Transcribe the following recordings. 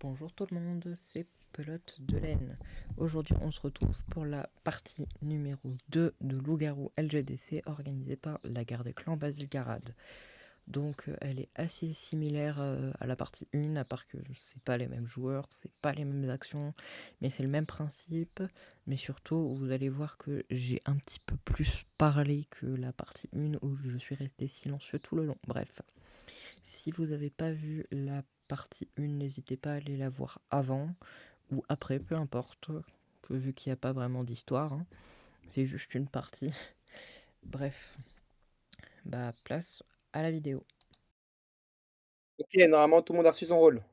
Bonjour tout le monde, c'est Pelote de laine. Aujourd'hui, on se retrouve pour la partie numéro 2 de Loup-garou LGDC organisée par la garde des clans Basile-Garade. Donc, elle est assez similaire à la partie 1, à part que c'est pas les mêmes joueurs, c'est pas les mêmes actions, mais c'est le même principe. Mais surtout, vous allez voir que j'ai un petit peu plus parlé que la partie 1 où je suis resté silencieux tout le long. Bref, si vous n'avez pas vu la partie 1, n'hésitez pas à aller la voir avant ou après, peu importe, vu qu'il n'y a pas vraiment d'histoire, hein. C'est juste une partie. Bref, bah place à la vidéo. Ok, normalement tout le monde a reçu son rôle.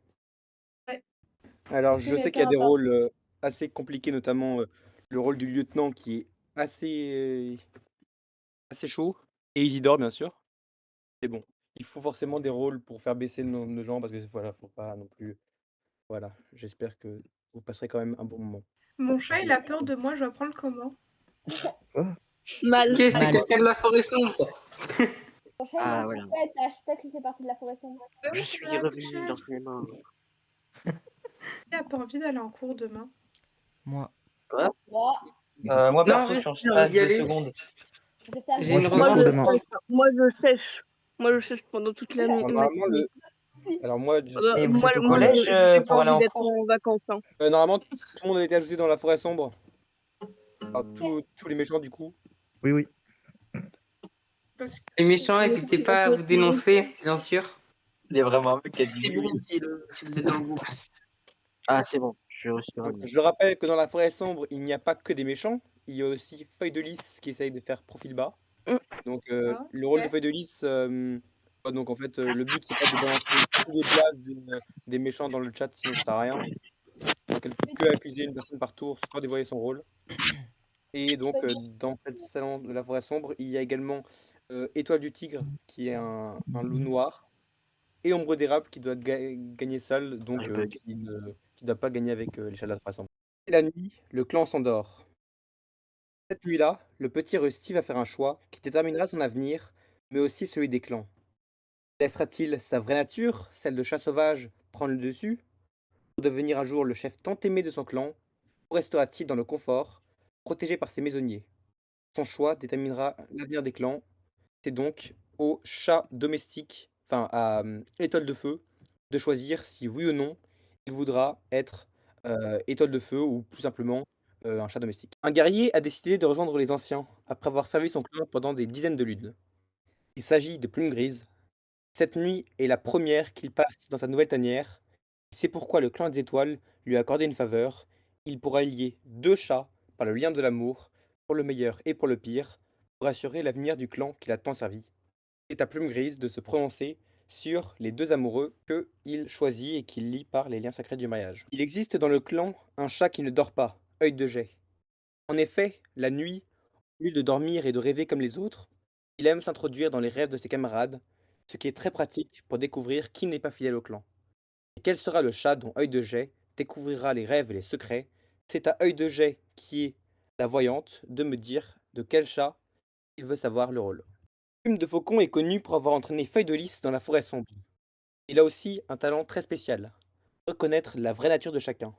Ouais. Alors Est-ce que je sais qu'il y a quelqu'un a des pas rôles assez compliqués, notamment le rôle du lieutenant qui est assez chaud, et Isidore bien sûr. Mais bon, il faut forcément des rôles pour faire baisser nos gens parce que voilà, faut pas non plus. Voilà, j'espère que vous passerez quand même un bon moment. Mon chat, il a peur de moi, je dois prendre comment? mal? Ok, c'est Mal. quelqu'un de la forêt sombre. Prochain, il Ah a voilà, Acheté qui fait partie de la forêt sombre. je suis revenu dans ses mains. Il a pas envie d'aller en cours demain. Moi, Quoi? Moi, Moi Non, perso, je reste, suis en j'ai envie stage d'y 2 aller. secondes. je vais faire J'ai moi une je Moi pars revanche. je demain. sèche. Moi je sèche pendant toute la Alors, normalement, matinée. alors moi, Et vous Moi, êtes au moi collège j'ai pas pour aller envie en d'être cours? en vacances. Hein. Normalement tout le monde a été ajouté dans la forêt sombre. Alors, tous les méchants du coup. Oui, oui. Parce que Les méchants, n'hésitez pas à vous dénoncer, bien sûr. Il y a vraiment un mec qui a dit oui, si vous êtes dans le groupe. Ah c'est bon, je suis Donc, revenu. je rappelle que dans la forêt sombre, il n'y a pas que des méchants. Il y a aussi Feuille de Lys qui essaye de faire profil bas. Mm. Donc, ah, le rôle de ok. Feuille de Lys, donc en fait, le but c'est pas de balancer tous les blasts des méchants dans le chat, sinon ça sert à rien. Donc, elle peut que accuser une personne par tour sans dévoiler son rôle. Et donc, dans cette salon de la forêt sombre, il y a également Étoile du Tigre qui est un loup noir. Et Ombre d'érable qui doit gagner seul, donc Je bug. qui ne doit pas gagner avec les chats de la forêt sombre. Et la nuit, le clan s'endort. Cette nuit-là, le petit Rusty va faire un choix qui déterminera son avenir, mais aussi celui des clans. Laissera-t-il sa vraie nature, celle de chat sauvage, prendre le dessus, pour devenir un jour le chef tant aimé de son clan, ou restera-t-il dans le confort, protégé par ses maisonniers? Son choix déterminera l'avenir des clans. C'est donc au chat domestique, enfin à Étoile de Feu, de choisir si oui ou non il voudra être Étoile de Feu ou plus simplement un chat domestique. Un guerrier a décidé de rejoindre les anciens après avoir servi son clan pendant des dizaines de lunes. Il s'agit de Plume Grise. Cette nuit est la première qu'il passe dans sa nouvelle tanière. C'est pourquoi le clan des étoiles lui a accordé une faveur. Il pourra lier deux chats par le lien de l'amour, pour le meilleur et pour le pire, pour assurer l'avenir du clan qu'il a tant servi. C'est à Plume Grise de se prononcer sur les deux amoureux qu'il choisit et qu'il lie par les liens sacrés du mariage. Il existe dans le clan un chat qui ne dort pas, œil de jet. En effet, la nuit, au lieu de dormir et de rêver comme les autres, il aime s'introduire dans les rêves de ses camarades, ce qui est très pratique pour découvrir qui n'est pas fidèle au clan. Et quel sera le chat dont œil de jet découvrira les rêves et les secrets? C'est à œil de jet, qui est la voyante, de me dire de quel chat il veut savoir le rôle. Plume de Faucon est connu pour avoir entraîné Feuille de Lys dans la forêt sombre. Il a aussi un talent très spécial, reconnaître la vraie nature de chacun.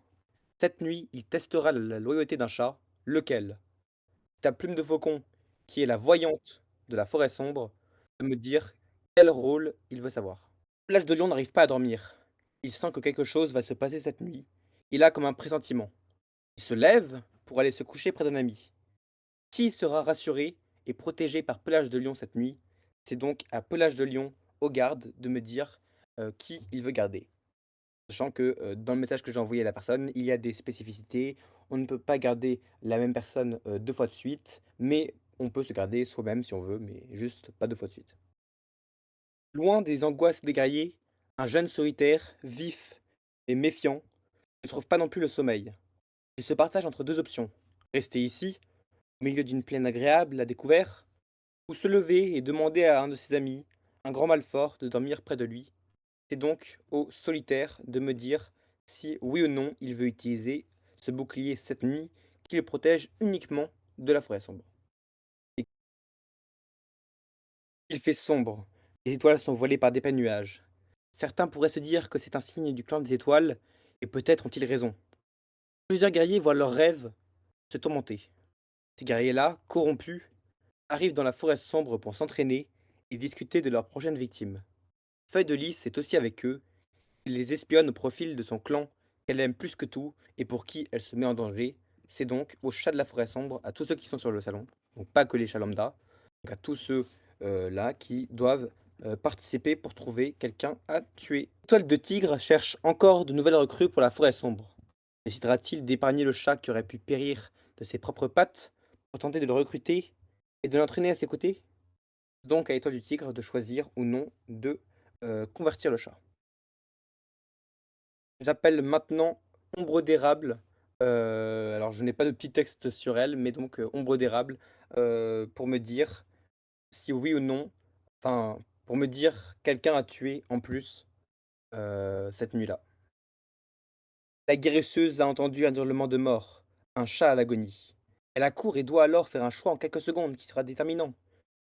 Cette nuit, il testera la loyauté d'un chat, lequel? C'est à Plume de Faucon, qui est la voyante de la forêt sombre, de me dire quel rôle il veut savoir. L'âge de Lion n'arrive pas à dormir. Il sent que quelque chose va se passer cette nuit. Il a comme un pressentiment. Il se lève pour aller se coucher près d'un ami. Qui sera rassuré et protégé par Pelage de Lion cette nuit? C'est donc à Pelage de Lion, au garde, de me dire qui il veut garder. Sachant que dans le message que j'ai envoyé à la personne, il y a des spécificités. On ne peut pas garder la même personne deux fois de suite, mais on peut se garder soi-même si on veut, mais juste pas deux fois de suite. Loin des angoisses des guerriers, un jeune solitaire, vif et méfiant, ne trouve pas non plus le sommeil. Il se partage entre deux options. Rester ici, au milieu d'une plaine agréable à découvert, ou se lever et demander à un de ses amis, un grand malfort, de dormir près de lui. C'est donc au solitaire de me dire si oui ou non il veut utiliser ce bouclier cette nuit qui le protège uniquement de la forêt sombre. Et il fait sombre, les étoiles sont voilées par d'épais nuages. Certains pourraient se dire que c'est un signe du clan des étoiles Et peut-être ont-ils raison. Plusieurs guerriers voient leurs rêves se tourmenter. Ces guerriers-là, corrompus, arrivent dans la forêt sombre pour s'entraîner et discuter de leur prochaine victime. Feuille de Lys est aussi avec eux. Il les espionne au profil de son clan qu'elle aime plus que tout et pour qui elle se met en danger. C'est donc aux chats de la forêt sombre, à tous ceux qui sont sur le salon, donc pas que les chats lambda, donc à tous ceux là qui doivent participer pour trouver quelqu'un à tuer. Étoile de Tigre cherche encore de nouvelles recrues pour la forêt sombre. Décidera-t-il d'épargner le chat qui aurait pu périr de ses propres pattes pour tenter de le recruter et de l'entraîner à ses côtés? Donc à Étoile du Tigre de choisir ou non de convertir le chat. J'appelle maintenant Ombre d'érable. Alors je n'ai pas de petit texte sur elle, mais donc Ombre d'érable pour me dire si oui ou non, enfin pour me dire quelqu'un a tué en plus cette nuit-là. La guérisseuse a entendu un hurlement de mort, un chat à l'agonie. Elle accourt et doit alors faire un choix en quelques secondes qui sera déterminant.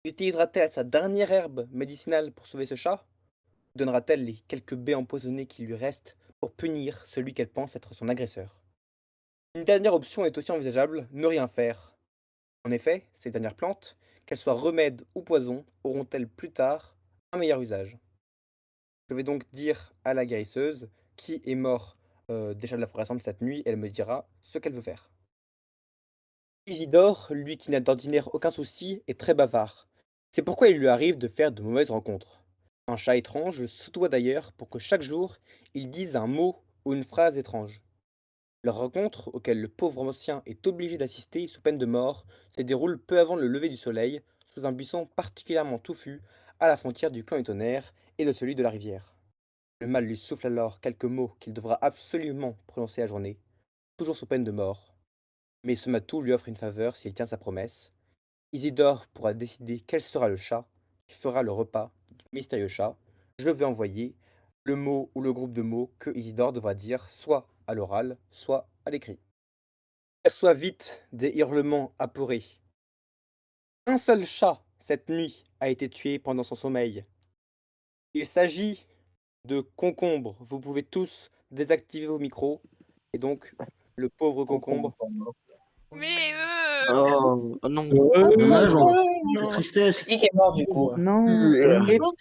Utilisera-t-elle sa dernière herbe médicinale pour sauver ce chat? Ou donnera-t-elle les quelques baies empoisonnées qui lui restent pour punir celui qu'elle pense être son agresseur? Une dernière option est aussi envisageable, ne rien faire. En effet, ces dernières plantes, qu'elles soient remèdes ou poison, auront-elles plus tard un meilleur usage? Je vais donc dire à la guérisseuse qui est mort des chats de la forêt sombre cette nuit, elle me dira ce qu'elle veut faire. Isidore, lui qui n'a d'ordinaire aucun souci, est très bavard. C'est pourquoi il lui arrive de faire de mauvaises rencontres. Un chat étrange se doit d'ailleurs pour que chaque jour, il dise un mot ou une phrase étrange. Leur rencontre, auquel le pauvre ancien est obligé d'assister sous peine de mort, se déroule peu avant le lever du soleil, sous un buisson particulièrement touffu, à la frontière du clan du tonnerre et de celui de la rivière. Le mal lui souffle alors quelques mots qu'il devra absolument prononcer à journée, toujours sous peine de mort. Mais ce matou lui offre une faveur s'il tient sa promesse. Isidore pourra décider quel sera le chat qui fera le repas du mystérieux chat. Je vais envoyer le mot ou le groupe de mots que Isidore devra dire soit à l'oral, soit à l'écrit. Perçoit vite des hurlements apeurés. Un seul chat, cette nuit, a été tué pendant son sommeil. Il s'agit de Concombre. Vous pouvez tous désactiver vos micros. Et donc, le pauvre Concombre. Mais Oh, oh non. Dommage, Non. quelle tristesse. Qui est mort du coup? Non,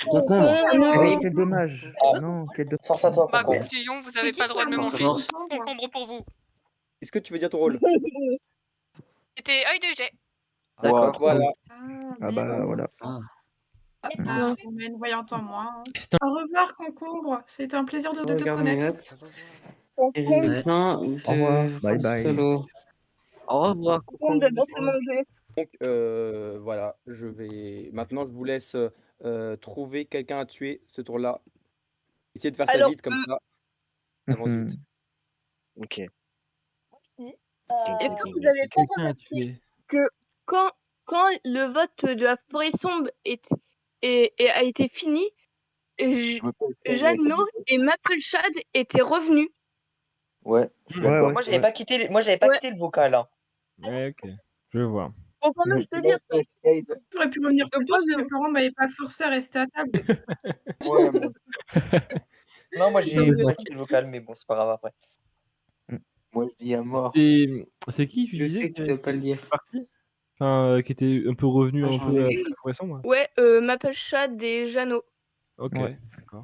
Concombre. Oui. quel dommage. Ah. Non, quel dommage. Force à toi, ma Concombre. conclusion, vous C'est avez qui pas le droit de qui me a manger. mangé Concombre pour vous. Est-ce que tu veux dire ton rôle? C'était œil de jet. D'accord. Voilà. Ah bah voilà. Ah. Ah, on a une voyante en moins. Au revoir, Concombre. C'était un plaisir de te Regarde mes connaître. notes. Kevin de Ouais. plein Au revoir. de Bye bye. solo. Au revoir. On devait se manger. Donc voilà, maintenant je vous laisse trouver quelqu'un à tuer ce tour-là. Essayez de faire ça Alors, vite comme ça. On avance vite. Ok. Est-ce que vous avez pas Quelqu'un a tué. que quand le vote de la forêt sombre a été fini, Jeannot et Mappleshad étaient revenus. Ouais, je suis Ouais, d'accord. ouais, Moi, c'est j'avais vrai. pas quitté, moi, j'avais pas Ouais. quitté le vocal. Hein. Ouais, ok. Je vois. Faut quand même te dire. J'aurais pu revenir plus tôt moi, si mes parents m'avaient pas forcé à rester à table. Ouais, moi. Non, moi, j'ai pas quitté le vocal, mais bon, c'est pas grave après. Moi, je dis à mort. C'est qui, tu Je disais, sais que tu dois pas le dire. parti? Enfin, qui était un peu revenu Ah, un j'en peu ai- à la forêt sombre? Ouais, Mappleshad et Jeannot. Ok, Ouais. d'accord.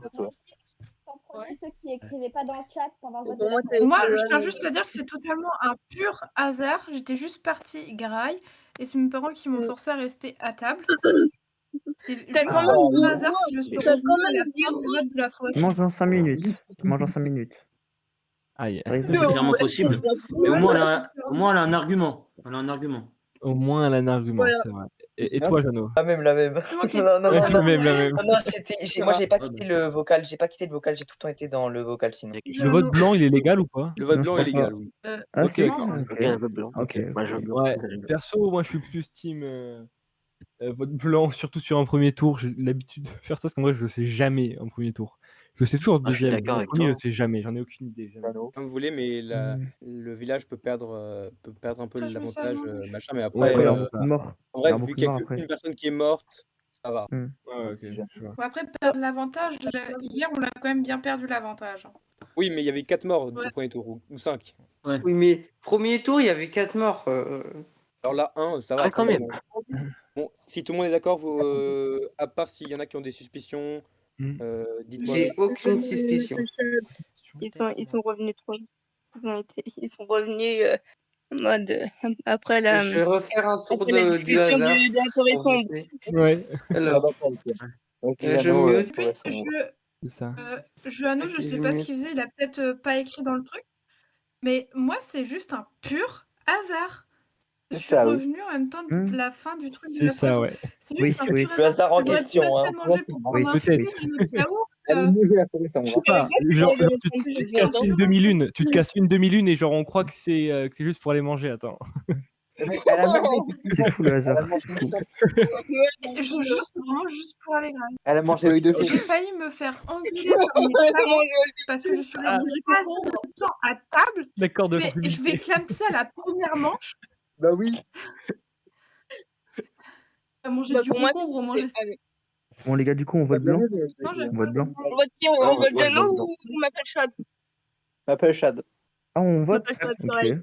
Comprenez ceux qui écrivaient pas dans le chat pendant le vote de Pour la moi, forêt. Moi, je tiens juste à dire que c'est totalement un pur hasard. J'étais juste partie graille et c'est mes parents qui m'ont forcé à rester à table. C'est juste T'as quand un même pur dit- hasard si je suis t'as revenue quand à la même dit fin du vote de la forêt. Tu manges dans 5 minutes. Tu manges dans 5 minutes. Aïe. T'arrives C'est pas. clairement possible. Mais Ouais, au moins, ouais, au moins, elle a un argument. Elle a un argument. Au moins, elle a un argument, Voilà. c'est vrai. Et toi, Jeannot? La même. C'est moi qui ai Non, non, Ouais, non, la non. même, la même. Non, non, moi, j'avais pas Ouais, quitté le vocal. J'ai pas quitté le vocal. J'ai tout le temps été dans le vocal sinon. Le vote blanc, il est légal ou pas? Le vote Non, je blanc crois est légal, pas. oui. Ah Ok, si, d'accord. ok. Ok, un peu blanc. Ok, Moi, je veux blanc. Ouais, perso, moi je suis plus team vote blanc, surtout sur un premier tour. J'ai l'habitude de faire ça parce qu'en vrai, je le sais jamais en premier tour. Je le sais toujours au Ah, je suis deuxième. d'accord Mais au avec premier, je toi. le sais jamais. J'en ai aucune idée. Jamais. Comme vous voulez, mais Hmm. le village peut perdre un peu Ça, je me l'avantage, savais. machin. Mais Ouais, après, il y aura beaucoup de morts. en Il y vrai, aura vu beaucoup de qu'il y a morts après. qu'une personne qui est morte, Ça va. Ouais, ok, je vois. Bon, après, perdre l'avantage, hier, on a quand même bien perdu l'avantage. Oui, mais il y avait 4 morts Ouais. au premier tour, ou 5. Ouais. Oui, mais premier tour, il y avait 4 morts. Alors là, 1, ça va, Ah, quand même. tranquillement. Bon, si tout le monde est d'accord, à part s'il y en a qui ont des suspicions, dites-moi. J'ai aucune suspicion. Ils sont revenus trop. Ils sont revenus en mode après la Je vais refaire un tour après la du discussion hasard. de la forêt pour sombre. voter. Ouais, Alors, je Jeannot, mute. Puis, c'est ça. Joannou, je sais pas ce qu'il faisait, il a peut-être pas écrit dans le truc. Mais moi, c'est juste un pur hasard. Je suis ça, oui. revenue en même temps de la fin du truc de C'est la ça, poisson. ouais. C'est Oui, juste un oui. pur Le hasard en J'aurais question. peut-être mangé pour Oui, prendre un peut-être. fruit, un petit yaourt. Je sais pas, genre, tu te casses une demi-lune, tu te casses une demi-lune et genre on croit que c'est juste pour aller manger, attends. C'est fou le hasard, c'est fou. Et je vous jure, c'est vraiment juste pour aller grave. Elle a mangé l'œil de J'ai chou. failli me faire engueuler par mes parents parce que je suis restée pas assez de temps à table. D'accord de Je vais clamser à la première manche. Bah oui. À manger Bah, du pour moi, concombre, on mange Bon les gars, du coup on vote blanc. Non, On vote blanc. on vote qui? On vote Jeannot ou Maple-Shad? Maple-Shad. Ah on vote. Maple-Shad, Ok. pareil.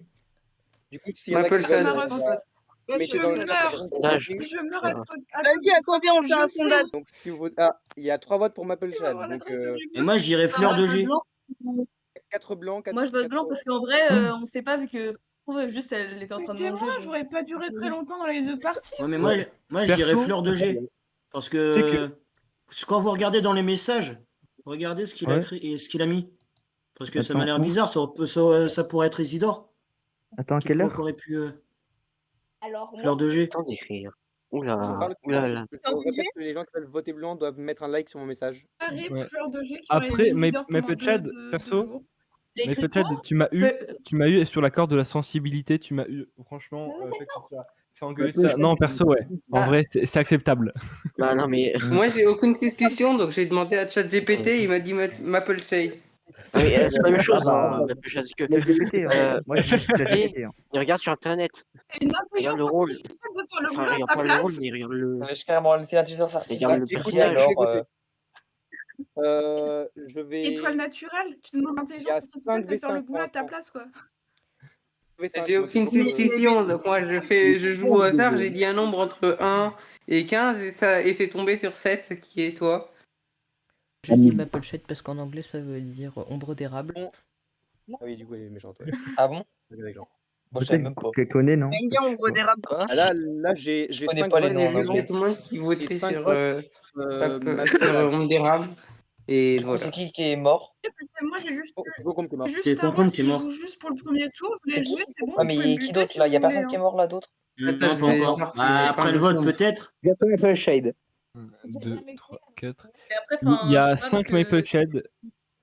Du coup, s'il y en a qui Maple-Shad. veulent, mettez dans le chat. Si je meurs à côté. Vas-y, attendez, on fait un sondage. Donc, si vous votez... Ah, il y a 3 votes pour Maple-Shad. Donc, Et moi, je dirais fleur de G. 4 blancs, 4 Moi, je vote blanc parce qu'en vrai, on sait pas, vu que juste elle était en train de Mais manger. moi, j'aurais pas duré très longtemps dans les deux parties. Ouais, mais moi je dirais fleur de G. Parce que quand vous regardez dans les messages, regardez ce qu'il a écrit et ce qu'il a mis. Parce que ça m'a l'air bizarre, ça pourrait être Isidore. Attends, à quelle heure? Aurait pu, Alors, fleur de G. Temps d'écrire. Oula, Je répète que les gens qui veulent voter blanc doivent mettre un like sur mon message. Ouais. Fleur de G qui Après, aurait Maple-Shad, perso, jours. Maple-Shad, tu m'as eu sur la corde de la sensibilité, tu m'as eu, franchement, fait engueuler tout ça. Non, perso, ouais. En vrai, c'est acceptable. Bah non, mais. Moi, j'ai aucune suspicion, donc j'ai demandé à ChatGPT, il m'a dit Maple-Shade. Ah, mais c'est pas la même chose, bah, hein, Maple-Shad, que. ChatGPT, hein. Moi je suis ChatGPT. Hein. Il regarde sur internet. C'est une Regarde intelligence le rôle. artificielle de faire le Enfin, boulot à regarde ta pas le rôle, place. mais il regarde le. Je carrément laissé l'intelligence artificielle. Regarde le Écoutez, personnage. Je vais... Étoile naturelle, tu demandes à l'intelligence artificielle de faire le boulot à ta place, quoi. J'ai aucune suspicion, donc moi je joue au hasard, j'ai dit un nombre entre 1 et 15 et c'est tombé sur 7, ce qui est toi. J'ai dit Maple-Shade parce qu'en anglais ça veut dire ombre d'érable. Ah oui, du coup, elle est méchante, ouais. Ah bon? Peut-être qu'elle connaît, non? Ah, là j'ai 5 pas les noms. Il y a tout le monde qui votait sur ombre d'érable. Et voilà. C'est qui est mort? Moi, j'ai juste C'est Concombre qui est mort. joue juste pour le premier tour. Je l'ai joué, c'est bon. Ah, mais il y a qui d'autre là? Il y a personne qui est mort là d'autre? Non, pas encore. Après le vote, peut-être. Bientôt Maple-Shade. 2, 3, 4. après, Il y a 5 Maple-Shad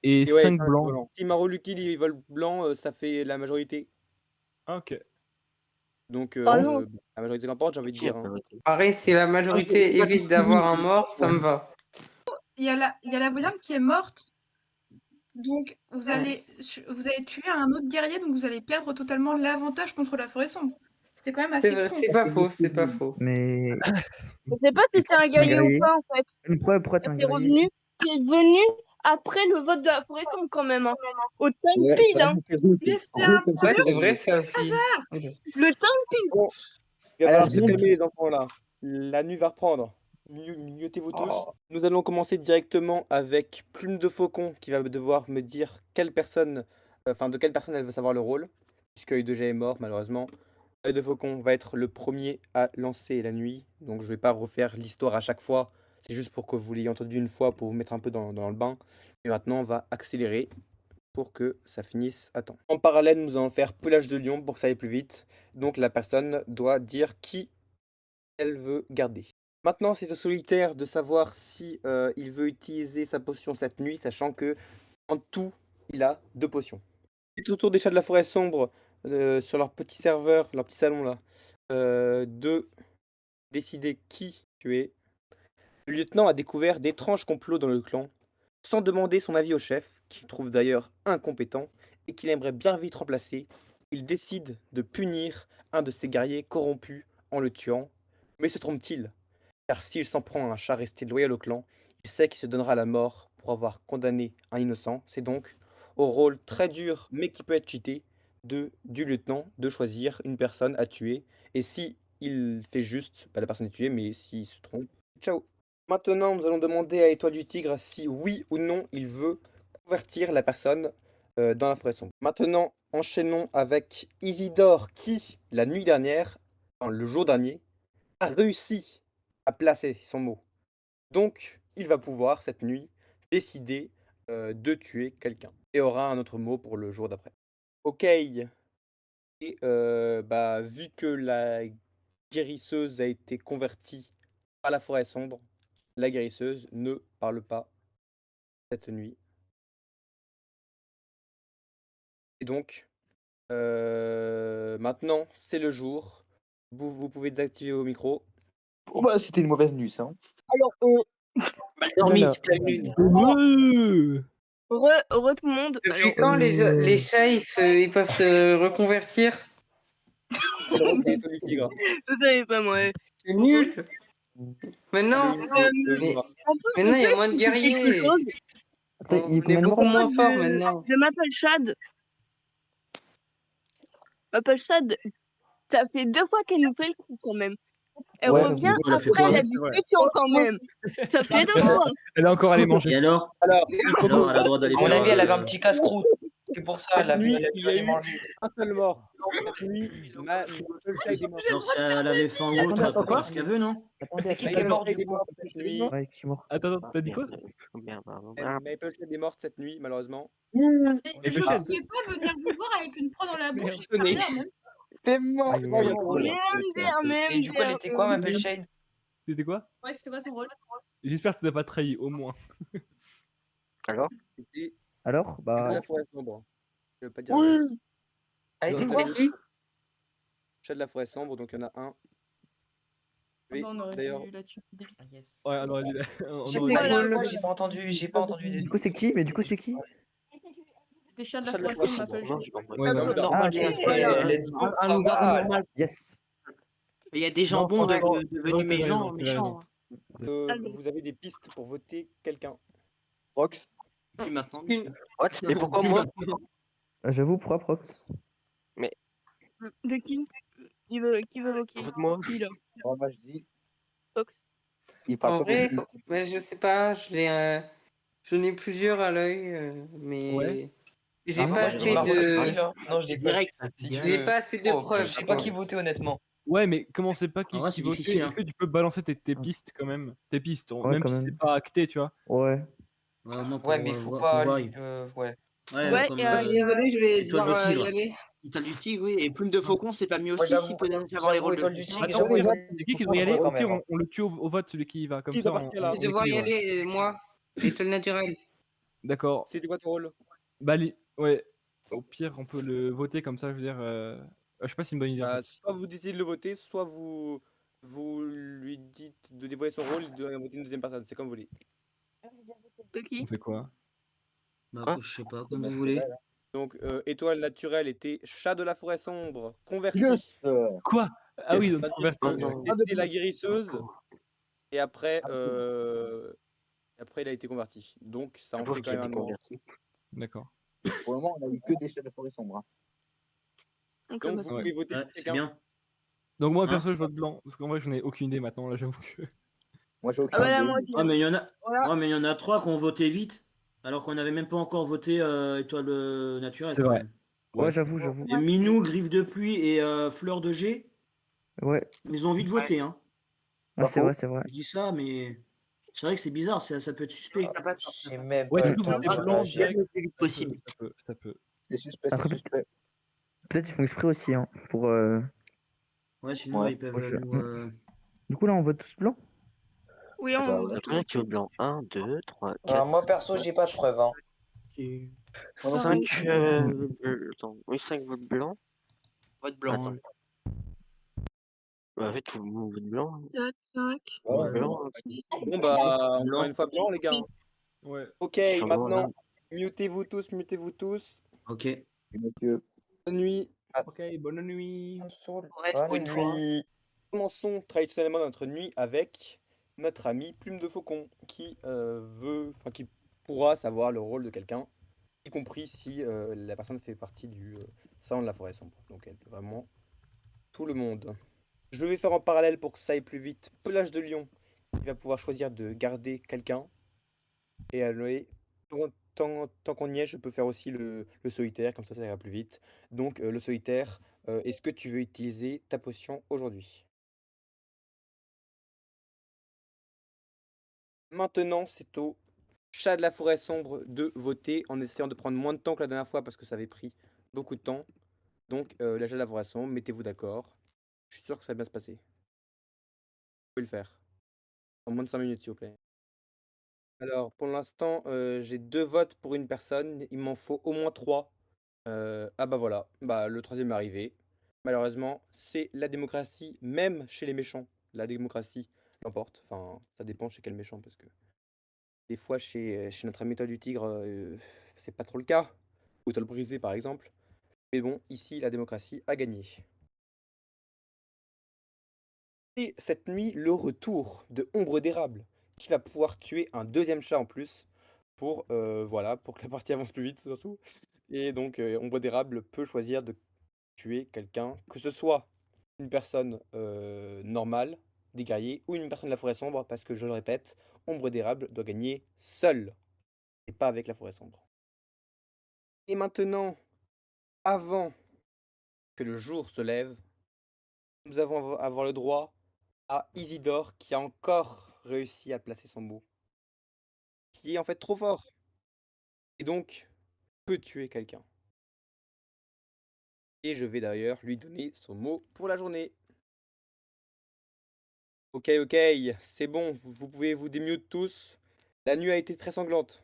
et 5 blancs. Si Marouluki ils veulent blanc, ça fait la majorité. Ah, ok. Donc, la majorité l'emporte, j'ai envie de dire. Hein. Pareil, si la majorité évite d'avoir un mort, ça me va. Il y a la voyante qui est morte. Donc, vous allez tuer un autre guerrier, donc vous allez perdre totalement l'avantage contre la forêt sombre. C'était quand même assez con. C'est pas faux, c'est pas faux. Mais. Je sais pas si c'est un guerrier ou pas, en fait. Pourquoi t'es un guerrier? C'est venu après le vote de la forêt sombre, quand même. Hein. Au time pile, hein. Mais c'est un c'est vrai, ça aussi. hasard. Le time pile. Bon, il va falloir se calmer, les enfants, là. La nuit va reprendre. Miautez-vous tous. Nous allons commencer directement avec Plume de Faucon qui va devoir me dire de quelle personne elle veut savoir le rôle. Puisque Œil de Jet est mort, malheureusement. Œil de Faucon va être le premier à lancer la nuit. Donc je vais pas refaire l'histoire à chaque fois. C'est juste pour que vous l'ayez entendu une fois pour vous mettre un peu dans le bain. Et maintenant, on va accélérer pour que ça finisse à temps. En parallèle, nous allons faire Pelage de Lion pour que ça aille plus vite. Donc la personne doit dire qui elle veut garder. Maintenant, c'est au solitaire de savoir si il veut utiliser sa potion cette nuit, sachant que en tout, il a 2 potions. C'est au tour des chats de la forêt sombre sur leur petit serveur, leur petit salon là, de décider qui tuer. Le lieutenant a découvert d'étranges complots dans le clan, sans demander son avis au chef, qu'il trouve d'ailleurs incompétent et qu'il aimerait bien vite remplacer. Il décide de punir un de ses guerriers corrompus en le tuant. Mais se trompe-t-il? car s'il s'en prend à un chat resté loyal au clan, il sait qu'il se donnera la mort pour avoir condamné un innocent. C'est donc au rôle très dur, mais qui peut être cheaté, du lieutenant de choisir une personne à tuer. Et si il fait juste, bah, la personne est tuée, mais s'il se trompe, ciao. Maintenant, nous allons demander à Étoile du Tigre si oui ou non il veut convertir la personne dans la forêt sombre. Maintenant, enchaînons avec Isidore qui, la nuit dernière, enfin, le jour dernier, a réussi à placer son mot. Donc, il va pouvoir, cette nuit, décider de tuer quelqu'un. Et aura un autre mot pour le jour d'après. Ok. Et bah, vu que la guérisseuse a été convertie à la forêt sombre, la guérisseuse ne parle pas cette nuit. Et donc, maintenant, c'est le jour. Vous pouvez désactiver vos micros. Oh bah, c'était une mauvaise nuit, ça. Alors, Mal dormi, pleine lune. heureux tout le monde. Depuis quand les chats ils peuvent se reconvertir? C'est le rôle d'Étoile du Tigre. Vous savez pas, moi. C'est nul. Maintenant, maintenant il y a moins de guerriers. On est beaucoup moins fort maintenant. Je m'appelle Chad. Ça fait 2 fois qu'elle nous fait le coup quand même. Elle revient après la discussion quand même. Ça fait 2 fois. Elle est encore allée manger. Et alors, elle a le droit d'aller À mon faire. avis, elle avait un petit casse-croûte. C'est pour ça, elle a Cette nuit, dû il y a aller eu manger. un seul mort. Cette nuit, Alors, si elle avait faim ou autre, elle peut faire ce qu'elle veut, non? Maple Shade est morte cette nuit. Ouais, qui est mort. Attends, t'as dit quoi? Maple Shade est morte cette nuit, malheureusement. Et je ne pouvais pas venir vous voir avec une proie dans la bouche. J'ai pas l'air, même. T'es mort. Même Et du coup, elle était quoi, Maple Shade? C'était quoi? Ouais, c'était quoi son rôle? J'espère que tu n'as pas trahi, au moins. Alors? C'était Alors, bah. la forêt sombre. Je veux pas dire. Elle était quoi? Chat de la forêt sombre, donc il y en a un. Oui, Non, on aurait d'ailleurs. dû la tuer. Ouais, on aurait dû. J'ai pas entendu. Du coup, c'est qui? Mais du coup, c'est qui? C'était Chat de la forêt sombre, on l'appelle. Ouais, non. Ah, ok. Yes. Il y a des jambons devenus méchants. Vous avez des pistes pour voter quelqu'un. Rox. Qui maintenant? What? Et pourquoi moi? J'avoue, pourquoi Prox? De qui? Qui veut voter? Moi. Qui là? Moi, je dis. Fox. Il En parle vrai, mais je sais pas, j'en ai plusieurs à l'œil, mais Ouais. j'ai moi, pas je dis assez pas de. Non, je dis pas. Direct. J'ai pas assez de preuves. Je sais pas qui voter, honnêtement. Ouais, mais comment c'est pas qui En vrai, qui c'est votait? difficile, hein. Est-ce que tu peux balancer tes pistes quand même? Tes pistes, Ouais, même quand si même. c'est pas acté, tu vois. Ouais. Moi, pour Ouais, mais faut voir, pas. pour voir. Ouais. Ouais, Comme Je suis désolé, je vais Étoile devoir de y Tigre. aller. Étoile du tigre, oui. Et plume de faucon, c'est pas mieux aussi j'avoue, s'il peut savoir les rôles de. Étoile du Tigre, Attends, j'avoue, c'est qui doit y aller? quand Au pire, même, hein. on le tue au vote, celui qui y va. Comme Qui ça, doit partir, là? Je vais devoir y équilibre. aller, moi. Étoile naturelle. D'accord. C'était quoi ton rôle? Bah, ouais. Au pire, on peut le voter comme ça, je veux dire. Je sais pas si c'est une bonne idée. En fait. Soit vous décidez de le voter, soit vous lui dites de dévoiler son rôle et de voter une deuxième personne. C'est comme vous voulez. De qui? On fait quoi? Bah, je sais pas, comme vous voulez. Donc, étoile naturelle était chat de la forêt sombre, converti. Quoi? Ah oui, Yes. donc C'était la guérisseuse. Et après, il a été converti. Donc, ça en fait quand même un mort. D'accord. Pour le moment, on a eu que des chats de forêt sombre. Donc, Donc, vous pouvez voter Ouais, pour c'est quelqu'un. bien. Donc moi, Hein? perso, je vote blanc. Parce qu'en vrai, j'en ai aucune idée maintenant, là, j'avoue que. Moi, j'ai Ah aucun voilà, idée. moi aussi. Ouais, mais il y en a. Voilà. Ouais, mais il y en a 3 qui ont voté vite, alors qu'on n'avait même pas encore voté étoile naturelle. C'est quand vrai. même. Ouais, j'avoue. Et Minou, Griffe de pluie et Fleur de G, Ouais. ils ont vite voté. Hein. Ah, c'est vrai, c'est vrai. Je dis ça, mais c'est vrai que c'est bizarre, ça peut être suspect. J'ai même Ouais, pas du le coup, temps voter de blanc réagir. direct, C'est possible. ça peut. C'est suspect, Après, c'est suspect. peut-être ils font exprès aussi, hein, pour. Ouais, sinon Ouais. ils peuvent Ouais, nous. Du coup, là, on vote tous blanc? Oui, on Il y a combien qui votent blanc? 1, 2, 3, 4. Alors, moi, perso, j'ai pas de preuves. Hein. 5 attends, oui, 5 votes blancs. Vote blanc. Attends. Bah, en fait, tout le monde vote blanc. 5. Ouais. Blanc. Bon, bah, encore une fois, blanc, les gars. Ouais. Ok, Sûrement, maintenant, là. mutez-vous tous. Ok. Monsieur. Bonne nuit. Ok, bonne nuit. Bonne nuit. Commençons traditionnellement notre nuit avec notre ami Plume de Faucon, qui qui pourra savoir le rôle de quelqu'un, y compris si la personne fait partie du sang de la forêt sombre. Donc elle peut vraiment tout le monde. Je vais faire en parallèle pour que ça aille plus vite. Pelage de Lion, il va pouvoir choisir de garder quelqu'un. Et aller, tant qu'on y est, je peux faire aussi le solitaire, comme ça ira plus vite. Donc le solitaire, est-ce que tu veux utiliser ta potion aujourd'hui? Maintenant, c'est au chat de la forêt sombre de voter en essayant de prendre moins de temps que la dernière fois parce que ça avait pris beaucoup de temps. Donc la chat de la forêt sombre, mettez-vous d'accord. Je suis sûr que ça va bien se passer. Vous pouvez le faire. En moins de 5 minutes, s'il vous plaît. Alors, pour l'instant, j'ai 2 votes pour une personne. Il m'en faut au moins 3. Ah bah voilà, bah le troisième est arrivé. Malheureusement, c'est la démocratie, même chez les méchants. La démocratie l'emporte. Enfin, ça dépend chez quel méchant, parce que des fois, chez notre ami Toile du Tigre, c'est pas trop le cas. Ou Toile Brisé, par exemple. Mais bon, ici, la démocratie a gagné. Et cette nuit, le retour de Ombre d'Érable, qui va pouvoir tuer un deuxième chat en plus, pour, voilà, pour que la partie avance plus vite, surtout. Et donc, Ombre d'Érable peut choisir de tuer quelqu'un, que ce soit une personne normale, des guerriers, ou une personne de la forêt sombre, parce que je le répète, Ombre d'Érable doit gagner seul, et pas avec la forêt sombre. Et maintenant, avant que le jour se lève, nous avons avoir le droit à Isidore, qui a encore réussi à placer son mot, qui est en fait trop fort, et donc peut tuer quelqu'un. Et je vais d'ailleurs lui donner son mot pour la journée. Ok, c'est bon, vous pouvez vous démute tous. La nuit a été très sanglante.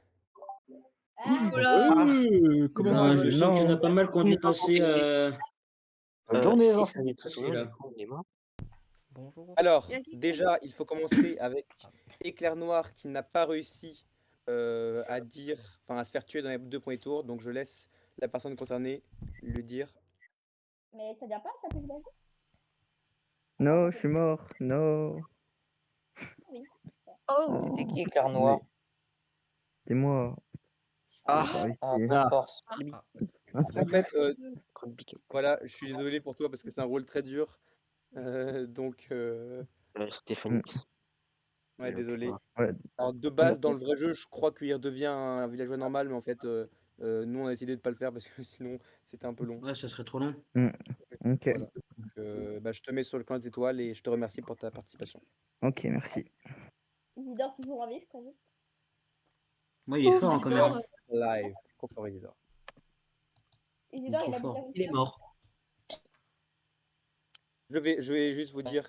Comment ça? Je sens qu'il y en a pas mal qui ont dépassé. Bonne journée, Si Jean. ça dépasse, C'est là. du coup, on est mort. Bonjour. Alors, déjà, il faut commencer avec Éclair Noir qui n'a pas réussi à dire, enfin à se faire tuer dans les 2 premiers tours. Donc je laisse la personne concernée lui dire. Mais ça vient pas, ça peut se Non, je suis mort. Non. Oui. Oh, C'était qui, Éclair Noir? C'est moi. Ah, J'ai bonne force. En fait, voilà, je suis désolé pour toi parce que c'est un rôle très dur. Donc, Stéphanie. ouais, désolé. Ouais. Alors de base, dans le vrai jeu, je crois qu'il redevient un villageois normal, mais en fait, nous on a décidé de pas le faire parce que sinon c'était un peu long. Ouais, ça serait trop long. Ok. Voilà. Donc, bah, je te mets sur le clan des étoiles et je te remercie pour ta participation. Ok, merci. Isidore toujours en vie, je crois. Moi, il est fort hein, quand même. Live, trop fort Isidore. Isidore, il a fort. déjà Il est mort. Je vais juste vous dire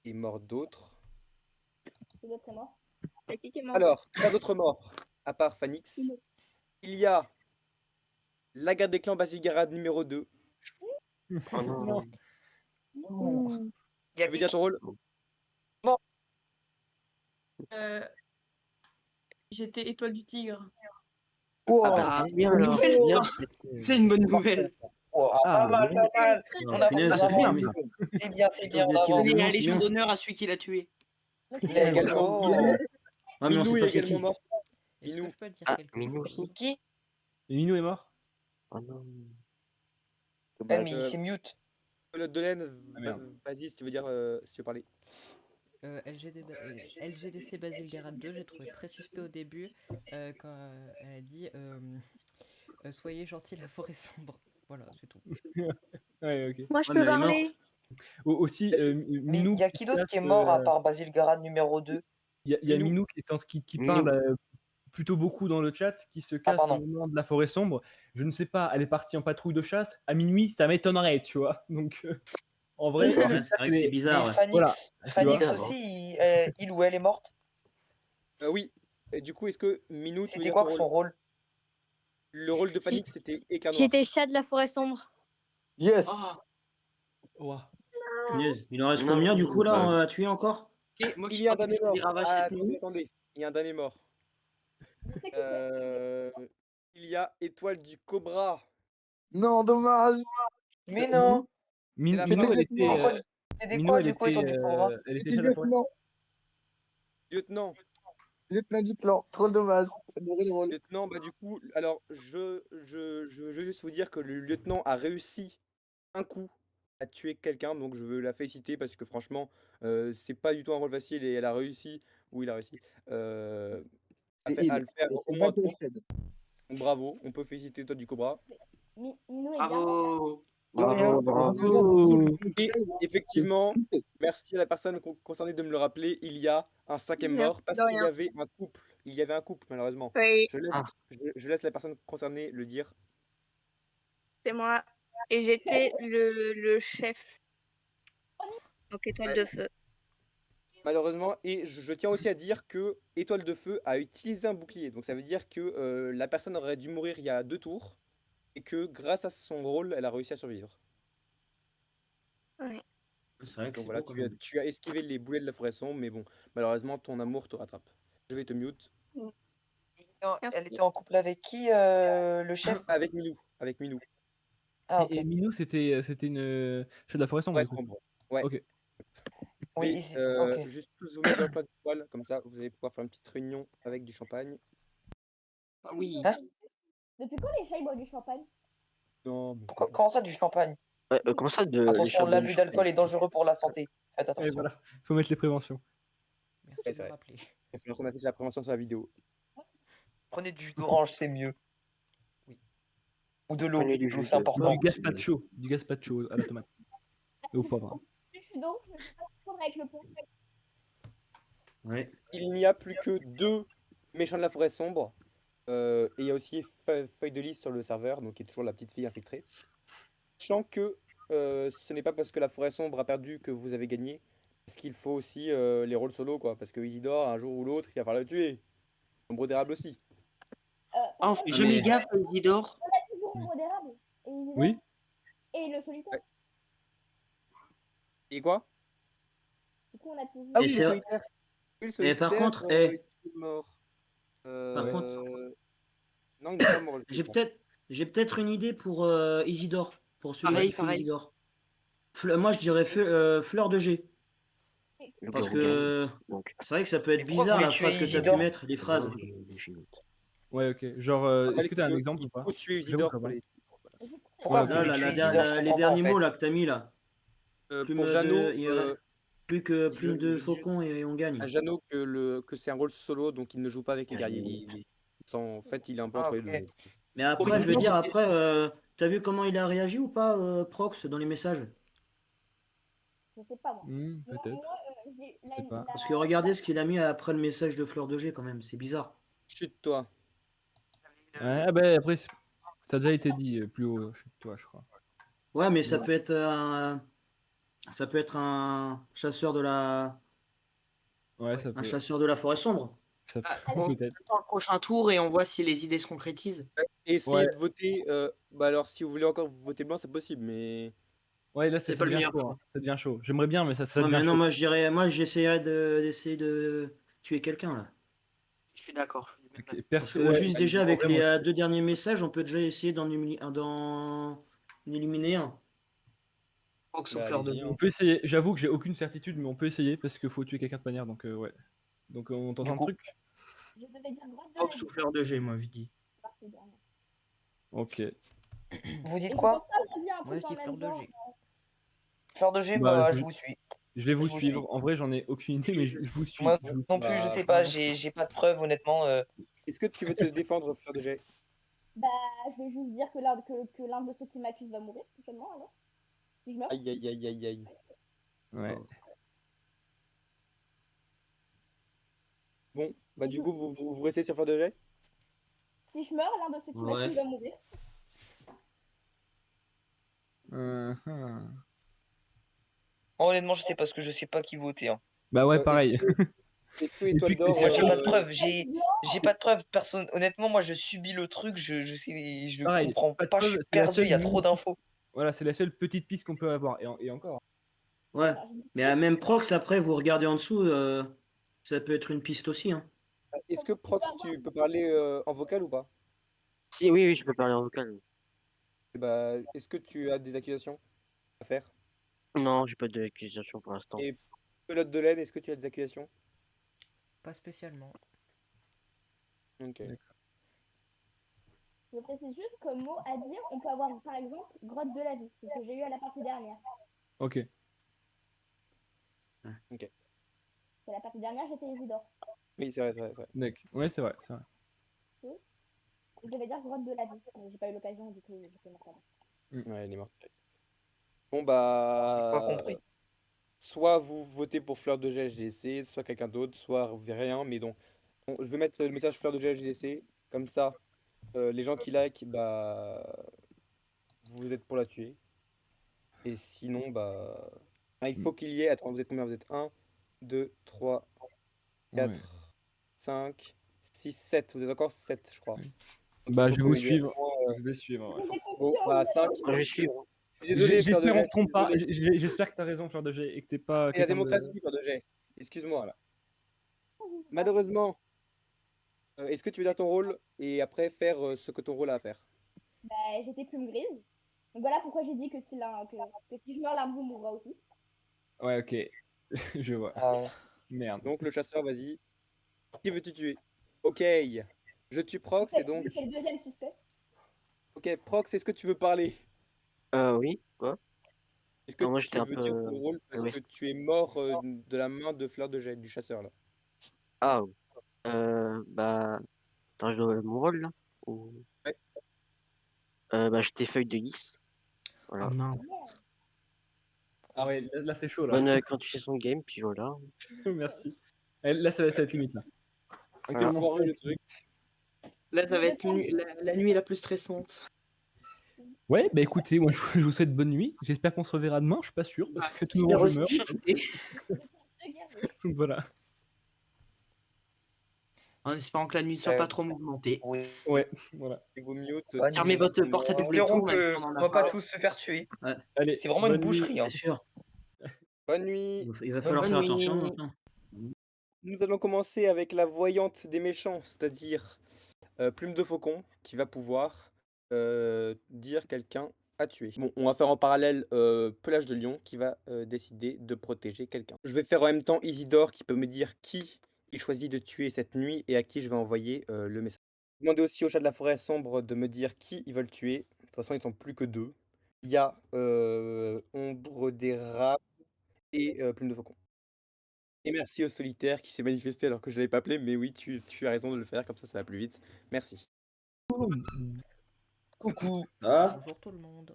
qui est mort d'autres. Qui d'autre est mort? qui est mort? Alors, 3 autres morts, à part Phanix. Il y a la garde des clans Basile-Garad numéro 2. Oh non. Tu veux dire ton rôle? J'étais étoile du tigre. Ah bah c'est bien alors. C'est bien. C'est une bonne nouvelle. Pas mal, pas mal. On a Punaise, ça fait avancé. C'est bien, c'est bien. Étoile Bravo. du Il y a Tigre, la c'est Légion bien. d'honneur à celui qui l'a tué. Il a également Ah, mais on Minou sait est pas c'est également qui. mort. Est-ce Minou. que je peux dire Ah, quelque Minou chose? aussi. qui? Et Minou est mort? Oh non. Mais il s'est mute. Pilote de laine, Ah, merde. vas-y si tu veux dire, si tu veux parler. LGDC Basile-Garad 2, j'ai trouvé très suspect au début quand elle a dit soyez gentil, la forêt sombre. Voilà, c'est tout. Ouais, ok. Moi, je Ouais, peux mais elle est parler. Aussi, Mais il Minou y a qui qui se d'autre qui est casse, mort à part Basile Garad numéro 2? Il y a Minou. Minou qui Minou. parle plutôt beaucoup dans le chat, qui se casse au moment de la forêt sombre. Je ne sais pas, elle est partie en patrouille de chasse. À minuit, ça m'étonnerait, tu vois. Donc, en vrai, Ouais, j'espère c'est vrai que qu'elle c'est est- bizarre. Ouais. Phanix, Voilà, tu Phanix vois. aussi, il ou elle est morte? Oui. Et du coup, est-ce que Minou, tu veux C'était dire quoi ton son rôle? rôle? Le rôle de Phanix, c'était Éclair Noir. J'étais chat de la forêt sombre. Yes. Ouah. Punaise. Il en reste Non, combien du coup là bah, à tuer encore? Et moi Il qui y a un pensais que dernier c'était mort. Ravache Ah, cette nuit. attendez. Il y a un dernier mort. Je sais qui c'est. Il y a Étoile du Cobra. Non, dommage. Mais non. C'est la Minou, fin. elle était. C'était Minou, quoi, elle du coup, et toi, était, du Cobra? elle était chat de la forêt. Lieutenant. Lieutenant du clan, trop dommage. J'adorais le rôle. Lieutenant, bah du coup, alors je veux juste vous dire que le lieutenant a réussi un coup à tuer quelqu'un, donc je veux la féliciter parce que franchement, c'est pas du tout un rôle facile et elle a réussi, ou il a réussi, à le faire au moins un tour. Donc bravo, on peut féliciter toi du Cobra. Minou est bien. Bravo. Bravo. Et effectivement, merci à la personne concernée de me le rappeler, il y a un cinquième mort parce de qu'il y rien. avait un couple. Il y avait un couple malheureusement. Oui, Je laisse la personne concernée le dire. c'est moi. Et j'étais le chef. Donc étoile de feu. Malheureusement, et je tiens aussi à dire que Étoile de Feu a utilisé un bouclier. Donc ça veut dire que la personne aurait dû mourir il y a 2 tours et que grâce à son rôle, elle a réussi à survivre. Ouais. C'est vrai que Donc c'est voilà, beau quand même. tu as esquivé les boulets de la forêt sombre, mais bon, malheureusement, ton amour te rattrape. Je vais te mute. Non, Merci. elle était en couple avec qui, le chef? Avec Minou. Avec Minou. Ah, Et ok. Minou, c'était une chat de la forêt sombre, Ouais, du coup. sombre. Ouais. Ok. Oui, Et ici. Ok. juste tous vous mettre dans le plat d'étoile, comme ça, vous allez pouvoir faire une petite réunion avec du champagne. Ah oui. Hein? Depuis quand les chats ils boivent du champagne? Non, mais Comment ça, du champagne? Comment ça, les Attention, chats boivent l'abus du d'alcool champagne? est dangereux pour la santé. Faites Et attention. voilà, faut mettre les préventions. Merci Ouais, de c'est me vrai. rappeler. Il va falloir qu'on affiche la prévention sur la vidéo. Prenez du jus d'orange, c'est mieux. Oui. Ou de l'eau. Prenez du L'eau, jus c'est de important. Du gazpacho à la tomate. Et au poivre. Je suis donc, je vais pas prendre avec le pont. Ouais. Il n'y a plus que 2 méchants de la forêt sombre. Et il y a aussi Feuille de Lys sur le serveur, donc qui est toujours la petite fille infiltrée. Sachant que ce n'est pas parce que la forêt sombre a perdu que vous avez gagné. Parce qu'il faut aussi les rôles solo, quoi. Parce que Isidore, un jour ou l'autre, il va falloir le tuer. Ombre d'érable aussi. Ah, on fait jamais gaffe, Isidore. On a toujours l'ombre d'érable. Et Isidore. Oui. Et le solitaire. Et quoi? Du coup, on a toujours. Ah Et oui, c'est- le solitaire. Oui, le Et par solitaire, contre, il est mort. par contre, Non, il n'est pas mort. le j'ai solitaire. peut-être une idée pour Isidore, pour celui Pareil, qui fait pareil. Isidore. Moi, je dirais Fleur de G. Parce que c'est vrai que ça peut être Mais pourquoi bizarre vous la voulez phrase tuer que tu as pu Isidore? mettre, les phrases. Ouais, ok. Genre, est-ce que t'as un Il exemple ou pas? faut tuer J'avoue, Isidore je sais pour pas. les... Pourquoi Ouais, vous Là, voulez là, tuer la- Isidore? la- Je les comprends pas, derniers en mots fait. là que t'as mis là. pour Jeannot, Plus que je plume de dis faucon et on gagne. à Jeannot que c'est un rôle solo, donc il ne joue pas avec les guerriers. En fait, il est un peu entre les deux. Mais après, je veux dire, après, t'as vu comment il a réagi ou pas, Prox, dans les messages? Je sais pas moi. Peut-être. Je sais pas. Parce que regardez ce qu'il a mis après le message de Fleur de G quand même, c'est bizarre. Chute-toi. Ouais, ah bah après, ça a déjà été dit plus haut, toi, je crois. Ouais, mais ça peut être un chasseur de la. Ouais, ça Un peut. chasseur de la forêt sombre. Ça On peut-être. attend le prochain tour et on voit si les idées se concrétisent. Et essayez Ouais. de voter. Bah alors, si vous voulez encore voter blanc, c'est possible, mais. Ouais, là, C'est ça pas le devient meilleur chaud. choix. Hein. Ça devient chaud. J'aimerais bien, mais ça Ouais, devient mais non, chaud. moi j'essaierais d'essayer de tuer quelqu'un là. Je suis d'accord. Ok, Parce que ouais, juste déjà en avec vrai, les moi, 2 derniers messages, on peut déjà essayer d'en éliminer un. Prox ou Bah, Fleur de allez-y, G. hein. on peut essayer. J'avoue que j'ai aucune certitude, mais on peut essayer parce qu'il faut tuer quelqu'un de manière, donc ouais. Donc on tente un truc. Je devais dire grosse Prox ou Fleur de G, moi je dis. Ok. Vous dites quoi? Moi, je dis Fleur de G. Fleur de G, Bah, je vous suis. Je vais vous Je vous suivre. suis. En vrai, j'en ai aucune idée, mais je vous suis. Moi Je vous non suis. plus, je sais pas, j'ai pas de preuves, honnêtement. Est-ce que tu veux te défendre, Fleur de Jet? Bah, je vais juste dire que l'un de ceux qui m'accusent va mourir, prochainement, alors. Si je meurs. Aïe, aïe, aïe, aïe, aïe. Ouais. Bon, bah du coup, vous restez sur Fleur de Jet? Si je meurs, l'un de ceux qui m'accusent va mourir. Honnêtement, je sais pas, parce que je sais pas qui voter. Hein. Bah ouais, pareil. Est-ce que Étoile d'Or... Moi, j'ai pas de preuves. J'ai pas de preuves. Personne. Honnêtement, moi, je subis le truc. Je sais, je Pareil, comprends pas de pas. Je preuves, suis c'est la perdu. seule Il y a trop limite. d'infos. Voilà, c'est la seule petite piste qu'on peut avoir. Et encore. Ouais. Mais même Prox, après, vous regardez en dessous, ça peut être une piste aussi. Hein. Est-ce que Prox, tu peux parler en vocal ou pas? Si, oui, oui, je peux parler en vocal. Bah, est-ce que tu as des accusations à faire? Non, j'ai pas d'accusation pour l'instant. Et pelote de laine, est-ce que tu as des accusations? Pas spécialement. Ok. Je précise juste comme mot à dire, on peut avoir par exemple grotte de la vie, c'est ce que j'ai eu à la partie dernière. Ok. Ok. C'est la partie dernière, j'étais Isidore. Oui, c'est vrai, c'est vrai, c'est vrai. D'accord. Ouais, c'est vrai, c'est vrai. Je devais dire grotte de la vie, mais j'ai pas eu l'occasion, du coup, j'ai fait ma part. Ouais, il est mort. Bon, J'ai bah. pas compris. Soit vous votez pour Fleur de Gel GDC, soit quelqu'un d'autre, soit rien, mais donc. Bon, je vais mettre le message Fleur de Gel GDC, comme ça, les gens qui like, bah. Vous êtes pour la tuer. Et sinon, bah. Ah, il faut qu'il y ait. Attends, vous êtes combien? Vous êtes 1, 2, 3, 4, Ouais. 5, 6, 7. Vous êtes encore 7, je crois. Donc, il Bah, faut je vais qu'on vous ait suivre. vraiment, Je vais suivre. Ouais. Bon, bah, 5. Je vais suivre. Désolé, Fleur de J'espère on Gel, se trompe pas. désolé. J'espère que t'as raison, Fleur de Jet, et que t'es pas C'est la quelqu'un de. démocratie, Fleur de Gel. Excuse-moi. Malheureusement, est-ce que tu veux dire ton rôle et après faire ce que ton rôle a à faire? Bah, j'étais plume grise. Donc voilà pourquoi j'ai dit que que si je meurs, l'arme vous mourra aussi. Ouais, ok. Je vois. Ah ouais. Merde. Donc, le chasseur, vas-y. Qui veux-tu tuer? Ok. Je tue Prox et donc. C'est le deuxième suspect. Ok, Prox, est-ce que tu veux parler? Oui, quoi? Est-ce que Non, moi j'étais tu un veux peu dire ton rôle à parce que l'ouest. tu es mort de la main de Fleur de Jet, du chasseur là? Ah, bah, attends, je dois mon rôle là? Ou... Ouais. Bah, j'étais feuille de lys. Voilà. Oh non. Ah. Ouais, là c'est chaud là. Bonne continuation de game, puis voilà. Merci. Là, ça va être limite là. C'est Voilà. foireux le truc. Là, ça va être la nuit la plus stressante. Ouais, bah écoutez, moi je vous souhaite bonne nuit. J'espère qu'on se reverra demain. Je suis pas sûr parce que tout le monde je meurs. Donc voilà. En espérant que la nuit soit pas trop mouvementée. Oui. Ouais, voilà. Il vaut mieux te Fermez votre porte à double tour. même que si on en on a va pas pas. tous se faire tuer. Ouais. Allez, C'est vraiment une bonne nuit. boucherie. Hein. C'est sûr. Bonne nuit. Il va falloir faire attention maintenant. Nous allons commencer avec la voyante des méchants, c'est-à-dire Plume de Faucon, qui va pouvoir dire quelqu'un à tuer. Bon, on va faire en parallèle Pelage de Lion, qui va décider de protéger quelqu'un. Je vais faire en même temps Isidore, qui peut me dire qui il choisit de tuer cette nuit et à qui je vais envoyer le message. Demandez aussi au chat de la forêt sombre de me dire qui ils veulent tuer. De toute façon, ils sont plus que 2. Il y a Ombre des Rats et Plume de Faucon. Et merci au solitaire qui s'est manifesté alors que je ne l'avais pas appelé, mais oui, tu as raison de le faire, comme ça va plus vite. Merci. Coucou. Bonjour tout le monde.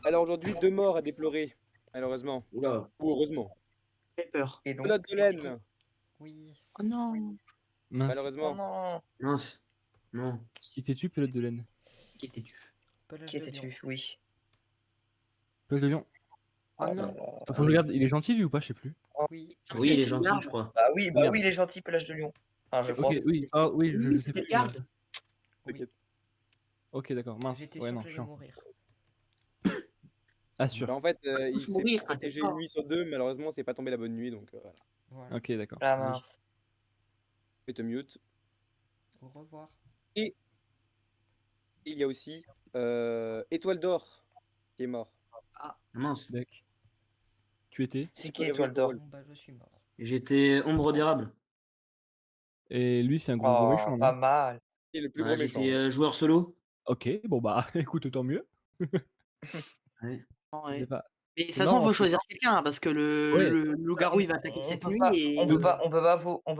Alors aujourd'hui, 2 morts à déplorer, malheureusement. Oula. Ou heureusement. J'ai peur. Et donc, Pelote de laine, Oui. Oh non. Mince. malheureusement. oh non. Mince. Non. Qui t'es-tu, pilote de laine? Qui étais-tu? Pelage Qui de lion. étais-tu? Oui. Pilote de lion. Oh non. Attends, faut que je regarde, il est gentil lui ou pas? Je sais plus. Oui. Oui, il est gentil, je crois. Bah oui, Merde. il est gentil, Pelage de Lion. Enfin, je crois. Ok, oui, ah, oui, je sais C'est plus. garde. T'inquiète. Ok, d'accord, mince. J'étais Ouais, sûr non, que j'allais chiant. mourir. Assure. Bah, en fait, tous il s'est mourir, protégé t'inquiète une nuit sur 2, malheureusement, c'est pas tombé la bonne nuit, donc voilà. Voilà. Ok, d'accord. Ah Oui. mince. Je te mute. Au revoir. Et il y a aussi Étoile d'Or qui est mort. Mince. D'accord. Tu étais? C'est qui Étoile d'Or? Bon bah je suis mort. J'étais ombre d'érable. Et lui, c'est un gros méchant, Oh, non? pas mal. Et le plus Ouais, gros méchant. j'étais joueur solo. Ok, bon bah, écoute, tant mieux. Ouais. Je sais pas. Mais de toute C'est façon, marrant, faut c'est- choisir quelqu'un parce que Ouais. le loup-garou il va attaquer On cette peut nuit pas, et on peut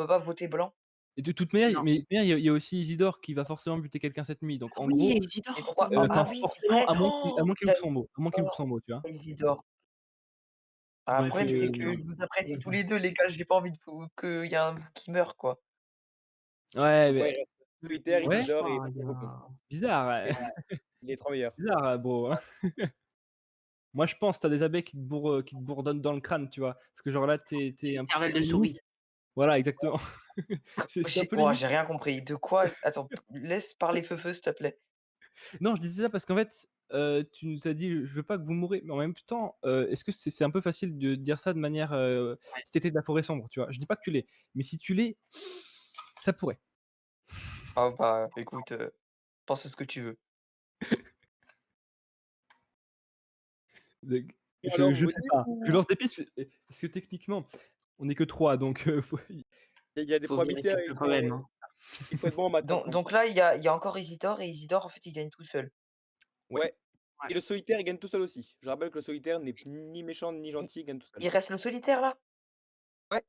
pas voter blanc. Et de toute manière, Non. mais il y a aussi Isidore qui va forcément buter quelqu'un cette nuit. Donc en Oui, gros, Isidore. Et pourquoi? Oh, enfin, Ah oui, forcément, à moins vraiment. qu'il loupe son mot. À moins qu'il loupe son mot, tu vois. Isidore. Donc, Après, le fait que vous appréciez tous les deux, les gars, j'ai pas envie qu'il y a un qui meurt, quoi. Ouais, Donc, mais... ouais, il reste solitaire, Ouais. Isidore et Ah, il y a- Faucon. Bizarre, ouais. Les 3 meilleurs. Bizarre, bro. Hein. Moi, je pense que t'as des abeilles qui te bourdonnent dans le crâne, tu vois. Parce que genre là, t'es un peu... cervelle de souris. Voilà, exactement. C'est un peu limite. J'ai rien compris. De quoi? Attends, laisse parler Feu, s'il te plaît. Non, je disais ça parce qu'en fait, tu nous as dit, je veux pas que vous mourrez, mais en même temps, est-ce que c'est un peu facile de dire ça de manière, si t'étais de la forêt sombre, tu vois? Je dis pas que tu l'es, mais si tu l'es, ça pourrait. Ah bah, écoute, pense à ce que tu veux. Donc, Bon, alors, je vous sais dites pas. Je ou lance des pistes parce que techniquement, on est que 3 donc il y a des Faut virer probabilités quelques il quand même, hein. faut être bon en maths Donc, maintenant. donc là, il y a encore Isidore, et Isidore, en fait, il gagne tout seul. Ouais. Et le solitaire, il gagne tout seul aussi. Je rappelle que le solitaire n'est ni méchant ni gentil, il gagne tout seul. Il reste le solitaire, là? Ouais.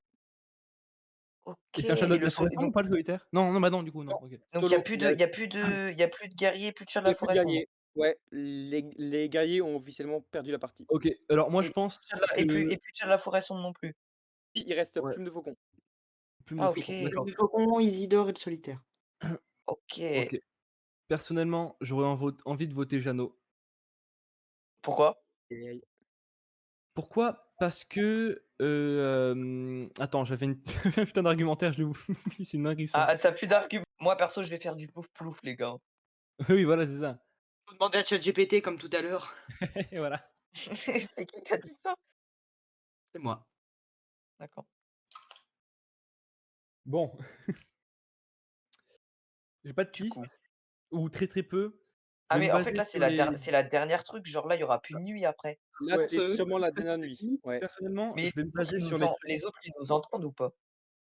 Ok. et c'est un chat de Et la forêt sombre ou donc, pas le solitaire? Non, non, bah non, du coup, non, Non, OK. donc il y a solo. plus Il de, a il y a plus de, il y a plus de guerriers, plus de chats de il y la a plus de forêt sombre. guerriers. Ouais, les guerriers ont officiellement perdu la partie. OK, alors moi je Et pense plus que de chats de la forêt sombre non plus. Il reste ouais, Plume de Faucon. Plume de Ah, Faucon, ok. d'accord. Le Faucon, Isidore et le solitaire. Ok. OK. Personnellement, j'aurais envie de voter Jeannot. Pourquoi? Et Pourquoi? Parce que, attends, j'avais une un putain d'argumentaire, je l'ai oublié, c'est une dinguerie ça. Ah, t'as plus d'arguments. Moi, perso, je vais faire du plouf plouf, les gars. Oui, voilà, c'est ça. Faut demander à ChatGPT comme tout à l'heure. Et voilà. C'est qui a dit ça? C'est moi. D'accord. Bon. J'ai pas de Du coup. piste, ou très, très peu. Je Ah, vais me mais en fait, baser là, c'est sur la, les c'est la dernière truc. Genre, là, il y aura plus de nuit après. là, ouais, c'est sûrement la dernière nuit. Ouais. personnellement, Mais je vais me les autres, baser sur les trucs les autres, ils nous entendent ou pas?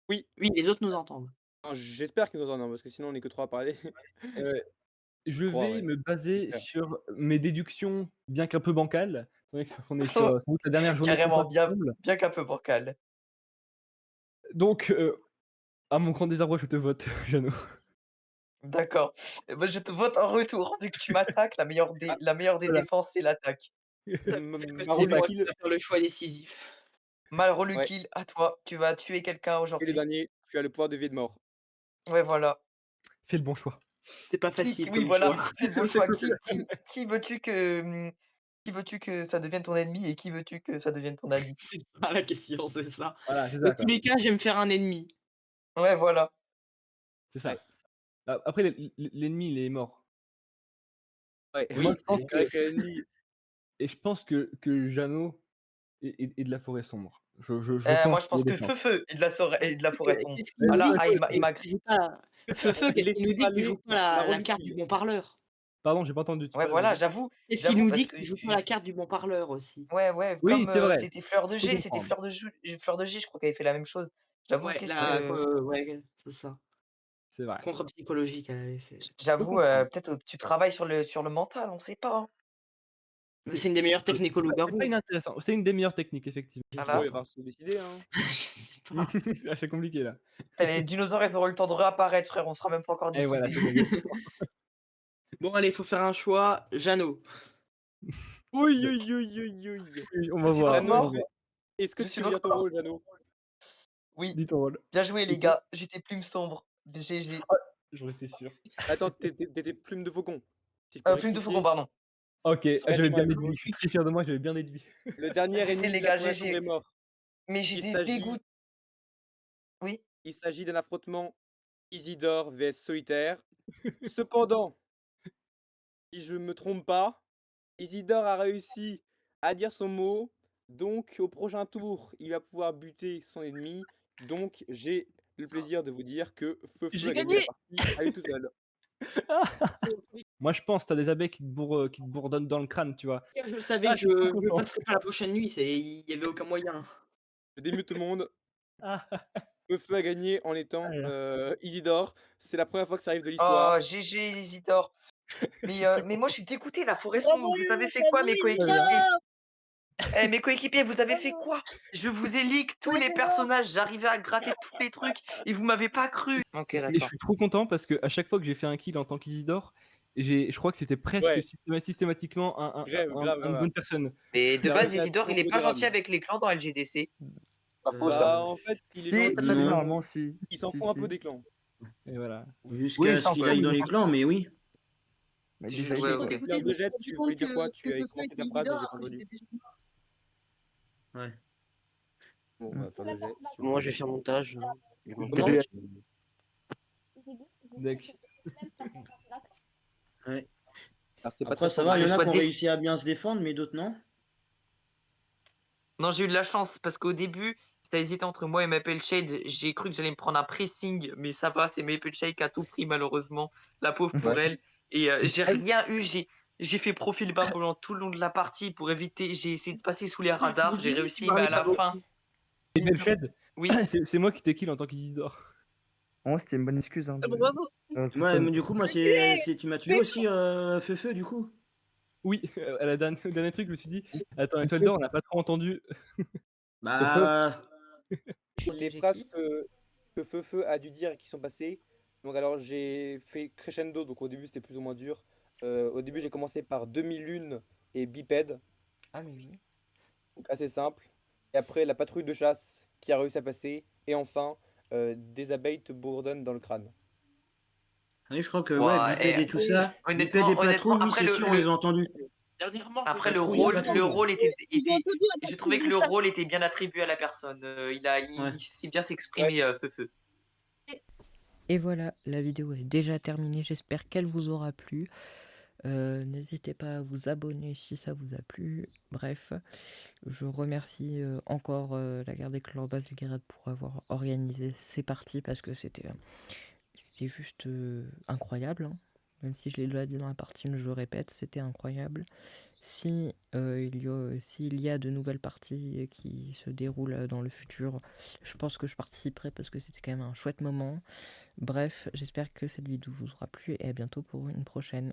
Oui, Oui, les autres nous entendent. non, j'espère qu'ils nous entendent, parce que sinon on est que 3 à parler. je Crois, vais ouais. me baser J'espère. sur mes déductions, bien qu'un peu bancales. C'est vrai qu'on est sur, sans doute la dernière journée qu'on Carrément, passe bien, ensemble. bien qu'un peu bancal. Donc, à mon grand désarroi, je te vote, Jeannot. D'accord. Eh ben, je te vote en retour. Vu que tu m'attaques, la meilleure des Voilà. défenses, c'est l'attaque. Que Maro c'est moi Kill qui dois faire le choix décisif. Malraux le Ouais. kill, à toi. Tu vas tuer quelqu'un et le aujourd'hui. dernier, tu as le pouvoir de vie et de mort. Ouais, voilà. Fais le bon choix. C'est pas facile Oui, comme voilà. choix. Fais le bon C'est choix. cool. Qui veux-tu que, qui veux-tu que ça devienne ton ennemi et qui veux-tu que ça devienne ton ami? C'est pas la question, c'est ça. Voilà, c'est Dans ça, tous quoi. les cas, j'aime faire un ennemi. Ouais, voilà. C'est ça. Ouais. Après, l'ennemi, il est mort. Ouais. Et moi, je pense c'est vrai que que l'ennemi. et je pense que Jeannot est de la forêt sombre. Je Moi, pense je qu'il y pense a des que chances. Feu est de la forêt sombre. Qu'est-ce qu'il Ah nous là, dit? il m'a Tu joues pas Feu, qu'est-ce qu'il nous dit que tu joues pas la carte du bon parleur? Pardon, j'ai pas entendu. Ouais, voilà, j'avoue. Qu'est-ce qu'il nous parce dit que que tu joues pas la carte du bon parleur aussi? Ouais, Oui, comme c'est vrai. c'était Fleur de Je peux G, c'était comprendre. Fleur de G, je crois qu'elle avait fait la même chose. J'avoue, Ouais, qu'est-ce que. ouais, c'est ça. C'est vrai. Contre psychologique, elle avait fait. J'avoue, comprendre. peut-être que tu travailles sur le mental, on sait pas. Hein. Mais c'est une des meilleures techniques au C'est loup-garou. pas inintéressant. C'est une des meilleures techniques, effectivement. Voilà. Bon, il va falloir se décider. Hein. Ah, c'est compliqué, là. Les dinosaures, ils auront eu le temps de réapparaître, frère, on sera même pas encore Et voilà, décidé. c'est exactement. Bon, allez, faut faire un choix. Jeannot. Oui, oui, oui, oui, oui. Oui, on va voir. Jeannot, on va voir. Est-ce que Je tu suis veux dire ton d'accord. rôle, Jeannot? Oui, Dis ton rôle. bien joué, les Ok. gars. J'étais plume sombre. GG. J'en étais sûr. Attends, t'étais Plume de Faucon. Si je peux Plume de rectifier. faucon, pardon. Ok, Ouais, j'avais bien ouais. déduit. Je suis très fier de moi, j'avais bien déduit. Le dernier ennemi les de la gars, forêt GG. sombre est mort. Mais j'ai Il des s'agit- dégoûts. Oui. Il s'agit d'un affrontement Isidore vs Solitaire. Cependant, si je ne me trompe pas, Isidore a réussi à dire son mot. Donc, au prochain tour, il va pouvoir buter son ennemi. Donc, j'ai le plaisir de vous dire que Feu J'ai a gagné la gagné. partie à lui tout seul. Moi, je pense, t'as des abeilles qui te bourdonnent dans le crâne, tu vois. Je savais Ah, que je suis trop je content. passerais pas la prochaine nuit, il y avait aucun moyen. Je démute tout le monde. Ah, Feu a gagné en étant Ah Isidore. C'est la première fois que ça arrive de Oh, l'histoire. GG, Isidore. Mais moi, je suis dégoûté, la forêt Bravo, sombre. Vous avez Lulu, fait quoi, mes bravo, coéquipiers? Isidore. Mes coéquipiers, vous avez fait quoi? Je vous ai leak tous les personnages. J'arrivais à gratter tous les trucs et vous m'avez pas cru. Ok, Et je d'accord. suis trop content parce que à chaque fois que j'ai fait un kill en tant qu'Isidore, je crois que c'était presque Ouais. systématiquement Grave, une bonne personne. Mais de Il a base, réussi à Isidore, tout il est pas modérable. gentil avec les clans dans LGDC. Pas faux, ça. Bah, en fait, il est Si, gentil. Non. normalement, si. Il s'en Si, fout un si. peu des clans. Et voilà. Jusqu'à Oui, ce qu'il aille dans les clans, mais oui. Mais Je- déjà, ouais, il est ok. fort. Fleur de Jet, tu voulais dire quoi? Tu as que Feu commencé était ta phrase, mais j'ai Isidore, pas entendu. j'étais déjà morte. Ouais. Bon, bah, Fleur de Jet. si Moi, vous je vais voulez. faire montage. Hein. Le Comment? montage. Deck. Ouais. Alors, c'est pas Après, très ça va, il y en a choix qui ont de réussi à bien se défendre, mais d'autres non. Non, j'ai eu de la chance parce qu'au début, c'était hésité entre moi et Maple Shade. J'ai cru que j'allais me prendre un pressing, mais ça va, c'est Maple Shade qui a tout pris malheureusement. La pauvre pour Ouais. elle. Et j'ai rien eu. J'ai fait profil bas pendant tout le long de la partie pour éviter. J'ai essayé de passer sous les radars. J'ai réussi, mais à la fin. Et Belfed, Oui. c'est moi qui t'ai kill en tant qu'Isidore. Oh, c'était une bonne excuse. Hein, Bravo. Ouais, mais du coup, moi, tu m'as tué aussi, Feu, du coup. Oui, à la dernier truc, je me suis dit, attends, Étoile d'Or, on n'a pas trop entendu. Bah. Les phrases que Feu a dû dire et qui sont passées. Donc alors j'ai fait crescendo, donc au début c'était plus ou moins dur. Au début j'ai commencé par 2001 et bipède, Ah, mais oui. donc assez simple. Et après la patrouille de chasse qui a réussi à passer. Et enfin des abeilles te bourdonnent dans le crâne. Oui, je crois que, ouais, Ouah, Bipède et tout ça. Bipède honnêtement, et Patrouille, oui, après c'est sûr, on les a entendus. Dernièrement, après le Patrouille et rôle, Patrouille. j'ai trouvé que le rôle était bien attribué à la personne. Il Ouais. sait bien s'exprimer, Feu. Et voilà, la vidéo est déjà terminée. J'espère qu'elle vous aura plu. N'hésitez pas à vous abonner si ça vous a plu. Bref, je remercie encore la Garde des Clans Basile-Garade pour avoir organisé ces parties parce que c'était juste incroyable. Hein. Même si je l'ai déjà dit dans la partie, mais je répète, c'était incroyable. Si s'il y a de nouvelles parties qui se déroulent dans le futur, je pense que je participerai parce que c'était quand même un chouette moment. Bref, j'espère que cette vidéo vous aura plu et à bientôt pour une prochaine.